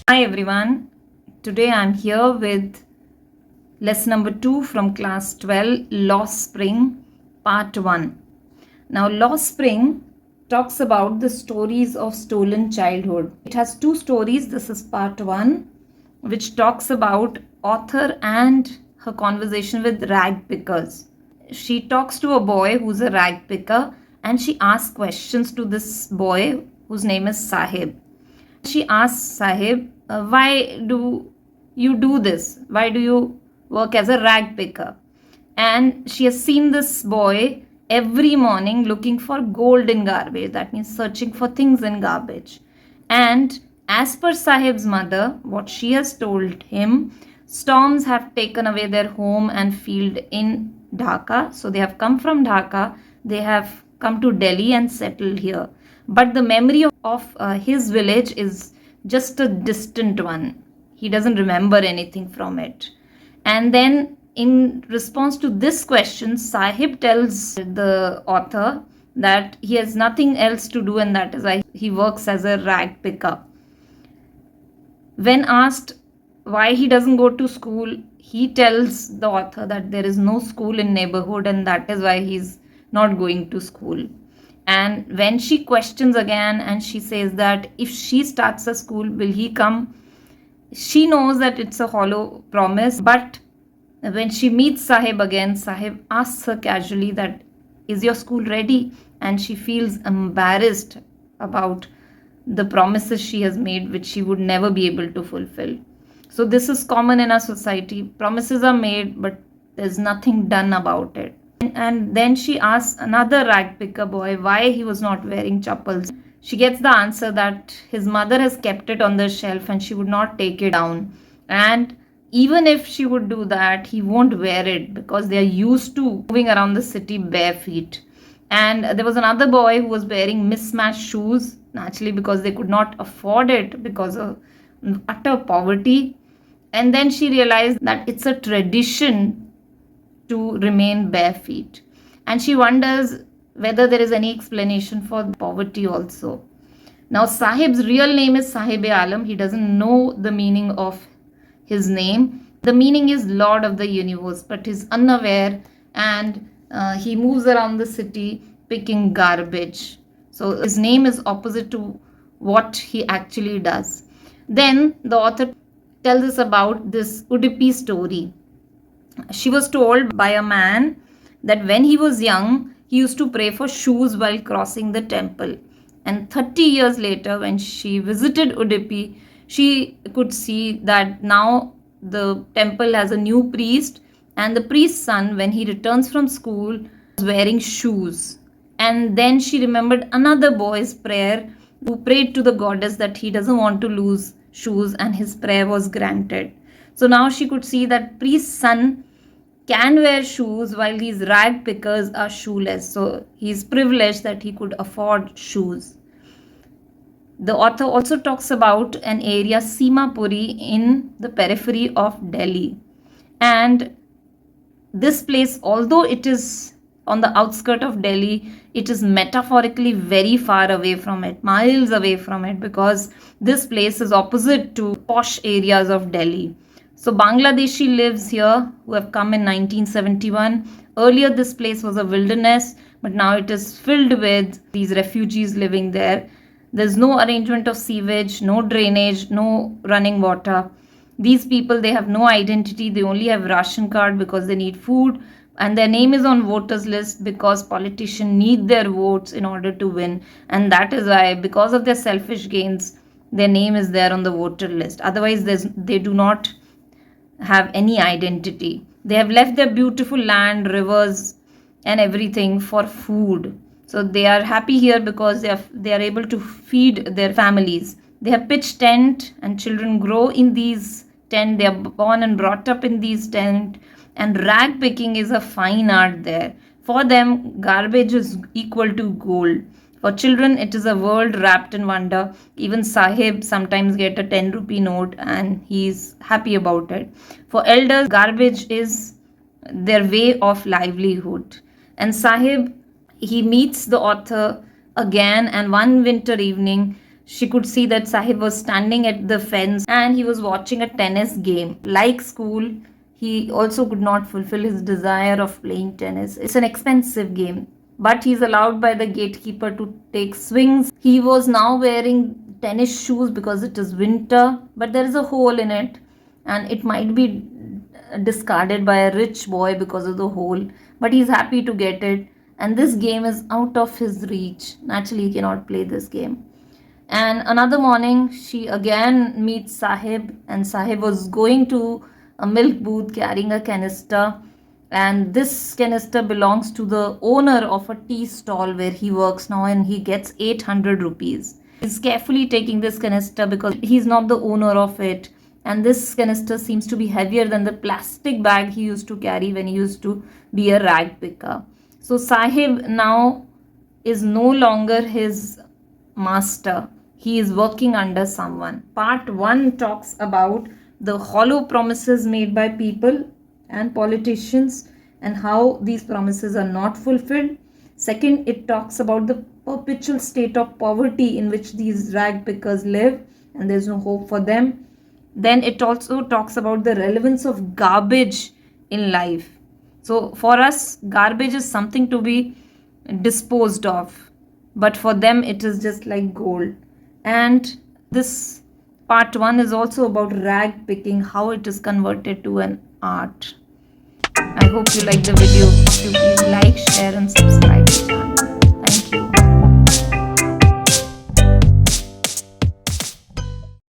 Hi everyone. Today I'm here with lesson number 2 from class 12, Lost Spring, part 1. Now, Lost Spring talks about the stories of stolen childhood. It has two stories. This is part 1, which talks about author and her conversation with rag pickers. She talks to a boy who's a rag picker and she asks questions to this boy whose name is Sahib. She asks Sahib, why do you do this? Why do you work as a rag picker? And she has seen this boy every morning looking for gold in garbage. That means searching for things in garbage. And as per Sahib's mother, what she has told him, storms have taken away their home and field in Dhaka. So they have come from Dhaka. They have come to Delhi and settled here. But the memory of his village is just a distant one. He doesn't remember anything from it. And then in response to this question, Sahib tells the author that he has nothing else to do and that is why he works as a rag picker. When asked why he doesn't go to school, he tells the author that there is no school in neighborhood and that is why he's not going to school. And when she questions again and she says that if she starts a school, will he come? She knows that it's a hollow promise, but when she meets Sahib again, Sahib asks her casually that, is your school ready? And she feels embarrassed about the promises she has made, which she would never be able to fulfill. So this is common in our society. Promises are made, but there's nothing done about it. And then she asks another rag picker boy why he was not wearing chappals. She gets the answer that his mother has kept it on the shelf and she would not take it down. And even if she would do that, he won't wear it because they are used to moving around the city bare feet. And there was another boy who was wearing mismatched shoes, naturally because they could not afford it because of utter poverty. And then she realized that it's a tradition to remain bare feet. And she wonders whether there is any explanation for poverty also. Now, Sahib's real name is Sahib-e-Alam. He doesn't know the meaning of his name. The meaning is Lord of the Universe, but he's unaware and he moves around the city picking garbage. So his name is opposite to what he actually does. Then the author tells us about this Udupi story. She was told by a man that when he was young, he used to pray for shoes while crossing the temple. And 30 years later, when she visited Udupi, she could see that now the temple has a new priest, and the priest's son, when he returns from school, is wearing shoes. And then she remembered another boy's prayer who prayed to the goddess that he doesn't want to lose shoes, and his prayer was granted. So now she could see that priest's son can wear shoes while these rag pickers are shoeless. So he's privileged that he could afford shoes. The author also talks about an area, Simapuri, in the periphery of Delhi. And this place, although it is on the outskirts of Delhi, it is metaphorically very far away from it, miles away from it, because this place is opposite to posh areas of Delhi. So Bangladeshi lives here who have come in 1971. Earlier this place was a wilderness, but now it is filled with these refugees living there. There's no arrangement of sewage, no drainage, no running water. These people, they have no identity. They only have ration card because they need food. And their name is on voters list because politicians need their votes in order to win. And that is why, because of their selfish gains, their name is there on the voter list. Otherwise, they do not have any identity. They have left their beautiful land, rivers, and everything for food. So they are happy here because they are able to feed their families. They have pitched tent and children grow in these tent. They are born and brought up in these tent. And rag picking is a fine art there. For them, garbage is equal to gold. For children, it is a world wrapped in wonder. Even Sahib sometimes get a 10 rupee note and he's happy about it. For elders, garbage is their way of livelihood. And Sahib, he meets the author again, and one winter evening, she could see that Sahib was standing at the fence and he was watching a tennis game. Like school, he also could not fulfill his desire of playing tennis. It's an expensive game, but he's allowed by the gatekeeper to take swings. He was now wearing tennis shoes because it is winter, but there is a hole in it and it might be discarded by a rich boy because of the hole, but he's happy to get it. And this game is out of his reach. Naturally, he cannot play this game. And another morning, she again meets Sahib, and Sahib was going to a milk booth carrying a canister. And this canister belongs to the owner of a tea stall where he works now, and he gets 800 rupees. He's carefully taking this canister because he's not the owner of it. And this canister seems to be heavier than the plastic bag he used to carry when he used to be a rag picker. So Sahib now is no longer his master. He is working under someone. Part 1 talks about the hollow promises made by people and politicians and how these promises are not fulfilled. Second, it talks about the perpetual state of poverty in which these rag pickers live and there's no hope for them. Then it also talks about the relevance of garbage in life. So for us, garbage is something to be disposed of, but for them it is just like gold. And this part 1 is also about rag picking, how it is converted to an art. I hope you like the video. Please like, share and subscribe to the channel. Thank you.